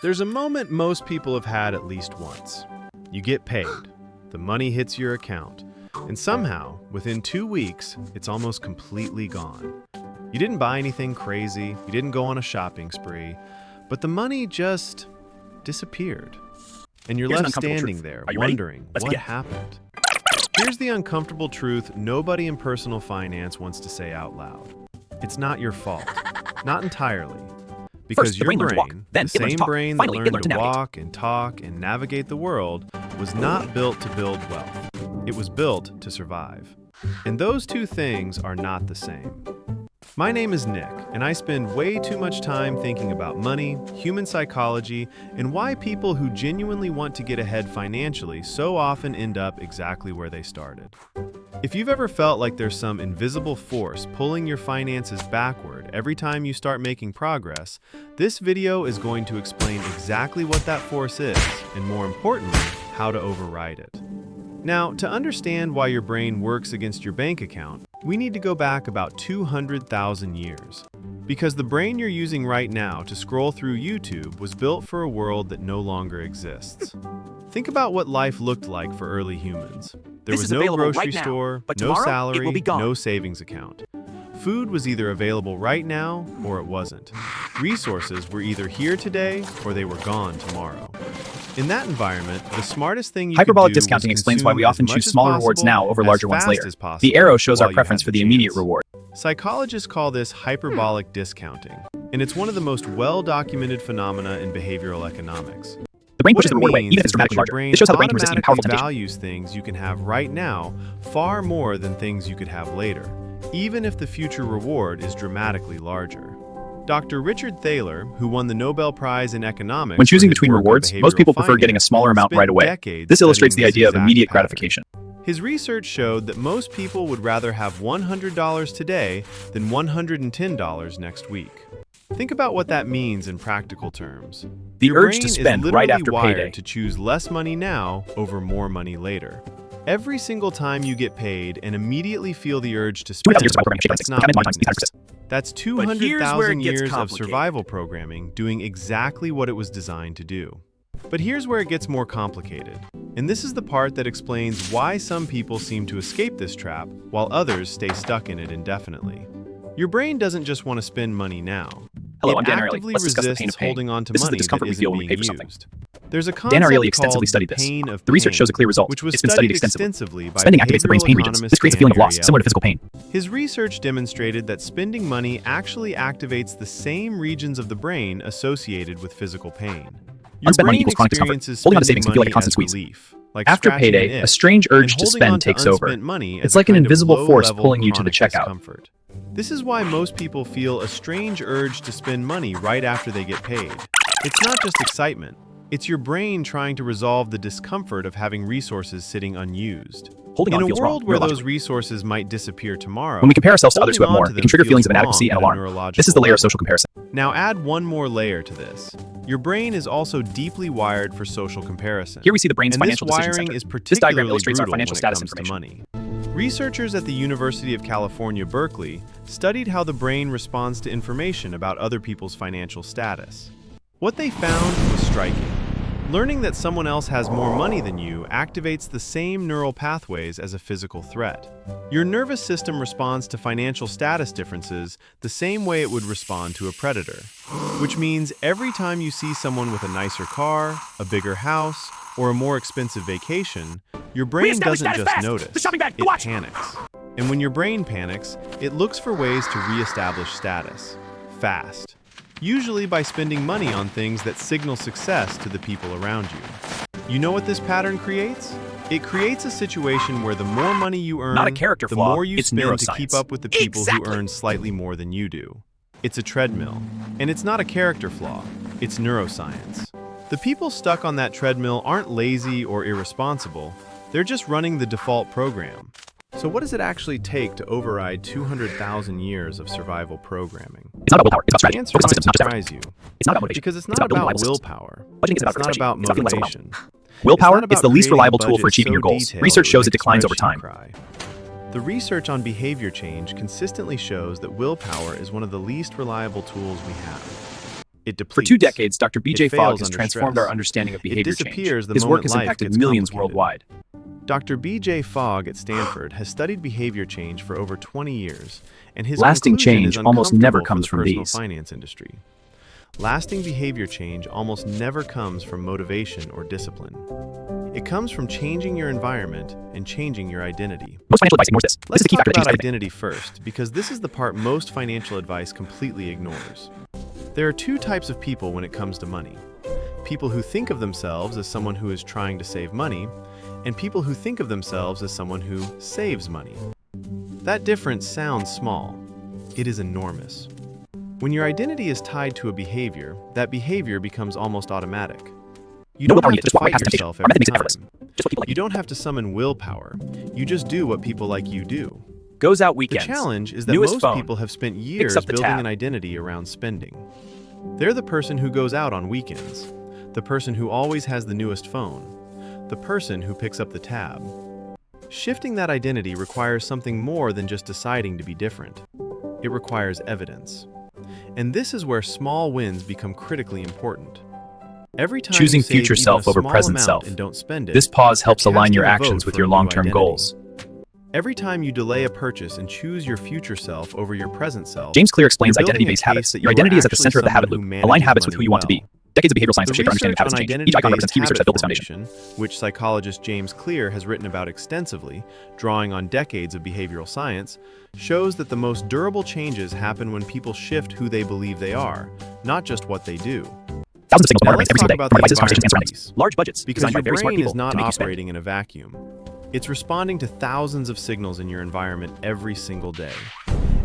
There's a moment most people have had at least once. You get paid, the money hits your account, and somehow, within 2 weeks, it's almost completely gone. You didn't buy anything crazy, you didn't go on a shopping spree, but the money just disappeared. And you're left standing there, wondering what happened. Here's the uncomfortable truth nobody in personal finance wants to say out loud. It's not your fault. Not entirely. Because your brain, the same brain that learned to walk and talk and navigate the world, was not built to build wealth. It was built to survive. And those two things are not the same. My name is Nick, and I spend way too much time thinking about money, human psychology, and why people who genuinely want to get ahead financially so often end up exactly where they started. If you've ever felt like there's some invisible force pulling your finances backward every time you start making progress, this video is going to explain exactly what that force is, and more importantly, how to override it. Now, to understand why your brain works against your bank account, we need to go back about 200,000 years. Because the brain you're using right now to scroll through YouTube was built for a world that no longer exists. Think about what life looked like for early humans. There was no grocery store, no salary, no savings account. Food was either available right now or it wasn't. Resources were either here today or they were gone tomorrow. In that environment, the smartest thing you Hyperbolic could do discounting was explains why we often choose smaller rewards now over larger ones later. The arrow shows our preference for the immediate reward. Psychologists call this hyperbolic discounting, and it's one of the most well-documented phenomena in behavioral economics. The brain pushes the reward away, even if it's dramatically larger. This shows how the brain can resist even powerful temptation. Values things you can have right now far more than things you could have later, even if the future reward is dramatically larger. Dr. Richard Thaler, who won the Nobel Prize in Economics, when choosing between rewards, most people prefer getting a smaller amount right away. This illustrates the idea of immediate gratification. His research showed that most people would rather have $100 today than $110 next week. Think about what that means in practical terms. The urge to spend right after payday. To choose less money now over more money later. Every single time you get paid and immediately feel the urge to spend, that's 200,000 years of survival programming doing exactly what it was designed to do. But here's where it gets more complicated. And this is the part that explains why some people seem to escape this trap while others stay stuck in it indefinitely. Your brain doesn't just want to spend money now. Hello, I'm it Dan actively Ariely. Let's discuss the pain of paying. holding on to This is money the discomfort that we feel isn't when we pay being for something. used. There's a Dan concept Ariely called extensively studied the this. pain of The research pain, shows a clear result. which was It's been studied extensively. by Spending activates the brain's pain behavioral regions. This creates a feeling of loss, economist similar to physical pain. His research demonstrated that spending money actually activates the same regions of the brain associated with physical pain. Your Unspent money brain equals chronic discomfort. experiences Holding on to spending savings can feel like a money constant as squeeze. relief, like After scratching payday, an a itch, strange urge and to holding spend on to takes over. unspent money It's as like a an kind of invisible force low-level pulling you to the chronic checkout. discomfort. This is why most people feel a strange urge to spend money right after they get paid. It's not just excitement. It's your brain trying to resolve the discomfort of having resources sitting unused. Holding on In a feels world wrong, where those neurologically. resources might disappear tomorrow, When we compare ourselves to others who have more, holding it can trigger on to feelings of them inadequacy feels and wrong alarm. at a neurological This is the layer of level. social comparison. Now add one more layer to this. Your brain is also deeply wired for social comparison. Here we see the brain's And financial this decision wiring center. is This particularly diagram illustrates our brutal financial when it status comes to information. money. Researchers at the University of California, Berkeley, studied how the brain responds to information about other people's financial status. What they found was striking. Learning that someone else has more money than you activates the same neural pathways as a physical threat. Your nervous system responds to financial status differences the same way it would respond to a predator. Which means every time you see someone with a nicer car, a bigger house, or a more expensive vacation, your brain doesn't just notice, it panics. And when your brain panics, it looks for ways to reestablish status, fast. Usually by spending money on things that signal success to the people around you. You know what this pattern creates? It creates a situation where the more money you earn, Not a character the flaw, more you it's spend to neuroscience. keep up with the people Exactly. who earn slightly more than you do. It's a treadmill. And it's not a character flaw, it's neuroscience. The people stuck on that treadmill aren't lazy or irresponsible, they're just running the default program. So what does it actually take to override 200,000 years of survival programming? It's not about willpower, it's about strategy. The answer Focus on might systems, not just surprise effort. you. It's not about motivation. Because it's It's not about building about reliable systems. willpower. Budgeting is about It's not about it's about feeling less motivation. Willpower It's not is the about least creating reliable tool for budgets achieving so your goals. detailed Research it shows would it declines make over a spreadsheet time. cry. The research on behavior change consistently shows that willpower is one of the least reliable tools we have. It depletes. For 2 decades, Dr. B.J. It fails Fogg has under transformed stress. our understanding of It behavior disappears change. the His work moment has life impacted gets millions complicated. worldwide. Dr. B.J. Fogg at Stanford has studied behavior change for over 20 years, and his Lasting conclusion change is almost never uncomfortable comes for from the personal these. finance industry. Lasting behavior change almost never comes from motivation or discipline. It comes from changing your environment and changing your identity. Most financial advice ignores this. This Let's is the key talk factor that about changes everything. identity first, because this is the part most financial advice completely ignores. There are 2 types of people when it comes to money. People who think of themselves as someone who is trying to save money, and people who think of themselves as someone who saves money. That difference sounds small. It is enormous. When your identity is tied to a behavior, that behavior becomes almost automatic. You don't have to fight yourself every time. You don't have to summon willpower. You just do what people like you do. Goes out The weekends. challenge is that Newest most phone. people have spent Picks years up the building tab. an identity around spending. They're the person who goes out on weekends, the person who always has the newest phone, the person who picks up the tab. Shifting that identity requires something more than just deciding to be different. It requires evidence. And this is where small wins become critically important. Every time Choosing you save future even self a over small present amount self. and don't spend it, This pause helps you're align your casting a actions vote with for your a new long-term identity. goals. Every time you delay a purchase and choose your future self over your present self, James Clear explains you're building identity-based a case habits. that Your you are identity is at the actually center of the habit someone loop. who Align manages habits with who money you want to be. well. Decades of behavioral science The have shaped our understanding research of habits on and change. Each icon represents key research that built this foundation. formation, which psychologist James Clear has written about extensively, drawing on decades of behavioral science, shows that the most durable changes happen when people shift who they believe they are, not just what they do. Thousands of signals Now bombard our brains let's every single talk day about from our the devices, conversations, and environment surroundings. piece. Large budgets Because designed by your very smart brain people is not to make you spend. operating in a vacuum. It's responding to thousands of signals in your environment every single day.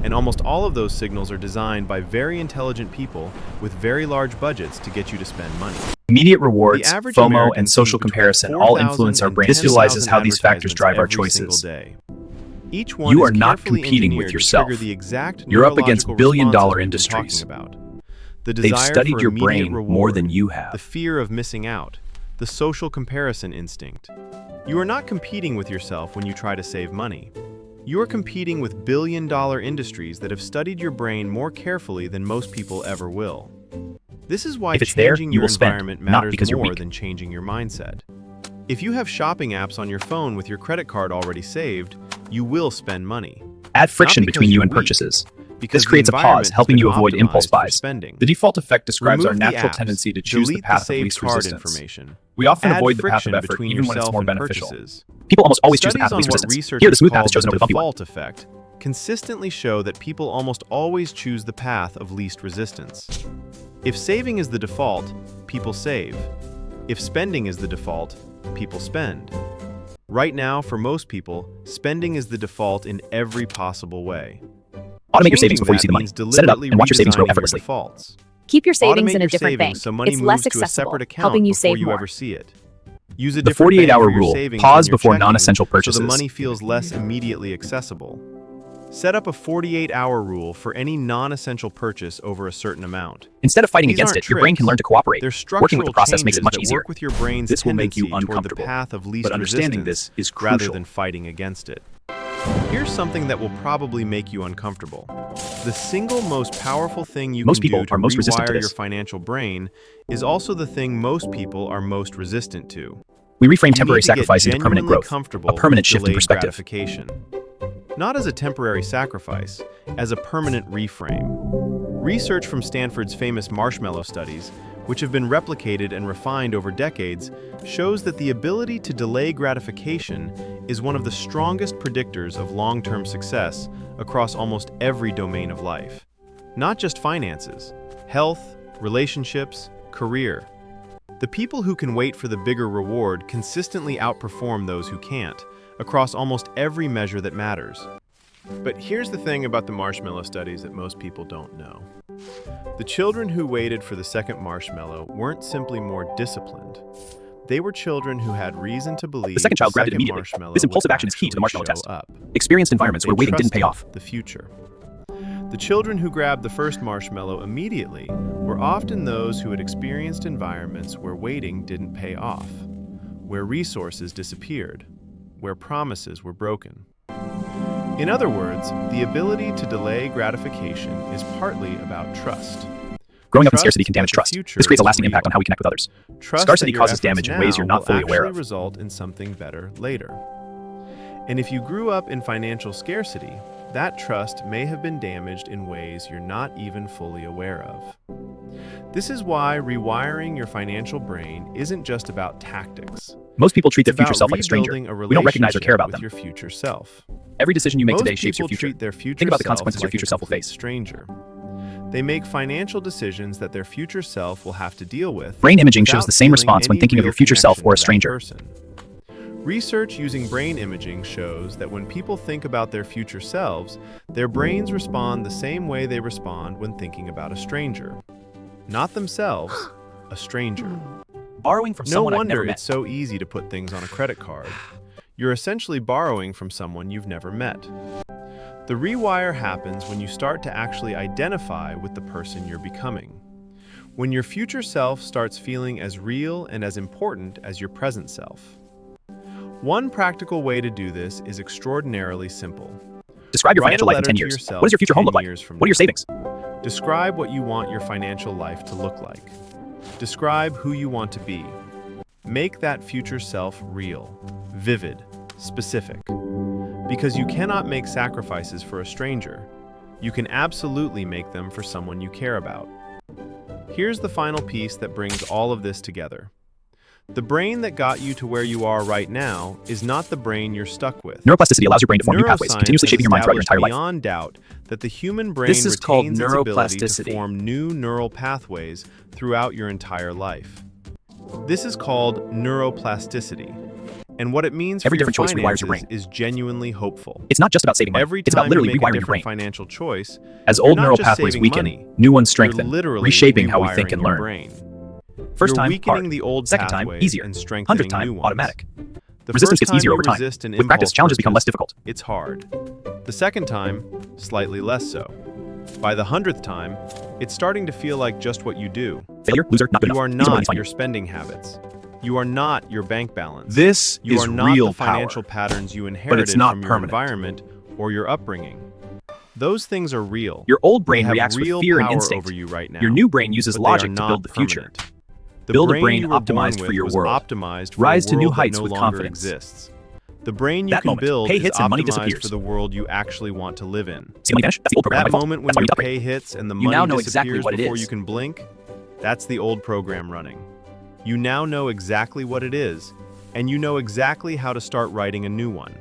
And almost all of those signals are designed by very intelligent people with very large budgets to get you to spend money. Immediate rewards, The average FOMO, American and social sees between comparison all 4,000 influence our and brain. This 10,000 visualizes how these factors drive our advertisements every choices. single day. Each one You is are not carefully competing with engineered to yourself. trigger the exact You're up against neurological billion-dollar responses we've been industries. talking about. The They've desire studied for your immediate brain reward, more than you the have. fear of missing out, the social comparison instinct. You are not competing with yourself when you try to save money. You are competing with billion-dollar industries that have studied your brain more carefully than most people ever will. This is why If it's there, changing you your will spend, environment not matters because you're more weak. than changing your mindset. If you have shopping apps on your phone with your credit card already saved, you will spend money. Add friction Not because between you you're and weak, purchases. Because This creates a the environment pause, has helping been you avoid impulse optimized for buys. spending. The default effect describes our Remove the natural apps, tendency to choose the delete path of saved least card resistance. information. We often Add avoid the path friction of effort between even when it's yourself more and beneficial. purchases. People almost always choose the Studies path of on least what resistance. researchers Here, the smooth path call is chosen the over the bumpy one. default effect consistently show that people almost always choose the path of least resistance. If saving is the default, people save. If spending is the default, people spend. Right now, for most people, spending is the default in every possible way. Automate your savings before you see the money. Set it up and watch your savings grow effortlessly. Defaults. Keep your savings Automate in a your different bank. savings so money It's moves less to a accessible, separate account helping you before save you more. ever see it. Use a The different bank 48-hour for your rule. savings Pause than your before checking, non-essential so purchases. the money feels less immediately accessible. Set up a 48-hour rule for any non-essential purchase over a certain amount. Instead of fighting These against aren't it, your brain can tricks. learn to cooperate. They're structural Working with the process makes it much changes that easier. work with your brain's This will make you tendency toward the uncomfortable. path of least But understanding resistance this is rather crucial. than fighting against it. Here's something that will probably make you uncomfortable. The single most powerful thing you Most can people do to are most resistant to rewire your this. financial brain is also the thing most people are most resistant to. We reframe You temporary need to get sacrifice into permanent genuinely growth, comfortable a permanent with shift in delayed perspective. gratification. Not as a temporary sacrifice, as a permanent reframe. Research from Stanford's famous marshmallow studies, which have been replicated and refined over decades, shows that the ability to delay gratification is one of the strongest predictors of long-term success across almost every domain of life. Not just finances, health, relationships, career. The people who can wait for the bigger reward consistently outperform those who can't, across almost every measure that matters. But here's the thing about the marshmallow studies that most people don't know. The children who waited for the second marshmallow weren't simply more disciplined. They were children who had reason to believe The second child grabbed it immediately. marshmallow This impulsive would action is key to the marshmallow actually test. show up. Experienced environments where They waiting didn't pay trusted off. the future. The children who grabbed the first marshmallow immediately were often those who had experienced environments where waiting didn't pay off, where resources disappeared, where promises were broken. In other words, the ability to delay gratification is partly about trust. Growing up in scarcity can damage trust. This creates a lasting impact on how we connect with others. Scarcity causes damage in ways you're not fully aware of. Result in something better later. And if you grew up in financial scarcity, that trust may have been damaged in ways you're not even fully aware of. This is why rewiring your financial brain isn't just about tactics. Most people treat their future self like a stranger. We don't recognize or care about them. Your future self. Every decision you make today shapes your future. Think about the consequences your future self will face. Stranger. They make financial decisions that their future self will have to deal with. Brain imaging shows the same response when thinking of your future self or a stranger. Research using brain imaging shows that when people think about their future selves, their brains respond the same way they respond when thinking about a stranger. Not themselves, a stranger. Borrowing from someone I've never met. No wonder it's so easy to put things on a credit card. You're essentially borrowing from someone you've never met. The rewire happens when you start to actually identify with the person you're becoming. When your future self starts feeling as real and as important as your present self. One practical way to do this is extraordinarily simple. Describe your financial life in 10 years. What does your future home look like? What are your savings? Describe what you want your financial life to look like. Describe who you want to be. Make that future self real, vivid, specific. Because you cannot make sacrifices for a stranger. You can absolutely make them for someone you care about. Here's the final piece that brings all of this together. The brain that got you to where you are right now is not the brain you're stuck with. Neuroplasticity allows your brain to form new pathways, continuously shaping your mind throughout your entire life. Beyond doubt that the human brain This is called retains its ability to neuroplasticity. form new neural pathways throughout your entire life. This is called neuroplasticity. And what it means Every for your different choice rewires your finances brain. is genuinely hopeful. It's not just about saving money. Every It's about time literally you make a rewiring your different brain. financial choice, As you're old not neural just pathways saving weaken, money, new ones you're strengthen, literally reshaping how we rewiring think and your learn. brain. First You're time, weakening hard. the old Second time, pathways easier. and strengthening 100th time, new ones. automatic. The Resistance first gets easier time over you time. resist an With practice, impulse challenges become less purchase, difficult. It's hard. The second time, slightly less so. By the 100th time, it's starting to feel like just what you do. Failure, loser, not good You enough. are These are not what your you find. spending habits. You are not your bank balance. This You is are not real the financial power. patterns you inherited not from your permanent. environment or your upbringing. Those things are real. Your old brain They have reacts with real fear and power instinct. over you right now. Your new brain uses but they are logic to not build the future. permanent. The Build a brain brain you were born optimized for with your was world. optimized for Rise a to new world that heights no with longer confidence. exists. The brain you That can moment, build pay is hits and money optimized disappears. for the world you actually want to live in. See money vanish? That's the old program. That by default. moment when That's why your you upgrade. pay hits and the You money now know disappears exactly what it before is. you can blink, that's the old program running. You now know exactly what it is, and you know exactly how to start writing a new one.